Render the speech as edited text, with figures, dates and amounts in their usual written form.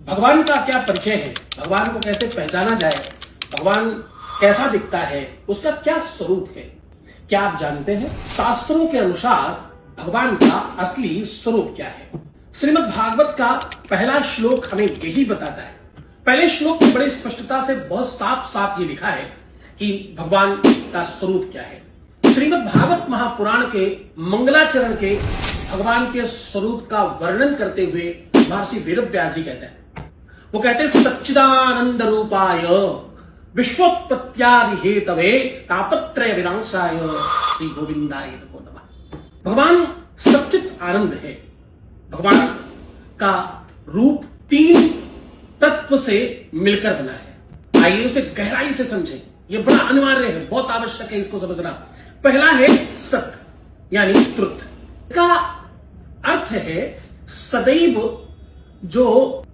भगवान का क्या परिचय है, भगवान को कैसे पहचाना जाए, भगवान कैसा दिखता है, उसका क्या स्वरूप है, क्या आप जानते हैं? शास्त्रों के अनुसार भगवान का असली स्वरूप क्या है? श्रीमद् भागवत का पहला श्लोक हमें यही बताता है। पहले श्लोक में बड़ी स्पष्टता से बहुत साफ साफ ये लिखा है कि भगवान का स्वरूप क्या है। श्रीमद् भागवत महापुराण के मंगलाचरण के भगवान के स्वरूप का वर्णन करते हुए महर्षि वेदव्यास जी कहते हैं, वो कहते हैं सच्चिदानंद रूपाय विश्वोत्पत्त्यादि हेतवे तापत्रय विनाशाय श्री गोविंदाय नमो नमः। भगवान सच्चित आनंद है। भगवान का रूप तीन तत्व से मिलकर बना है। आइए उसे गहराई से समझें, यह बड़ा अनिवार्य है, बहुत आवश्यक है इसको समझना। पहला है सत्य यानी ट्रुथ। इसका अर्थ है सदैव जो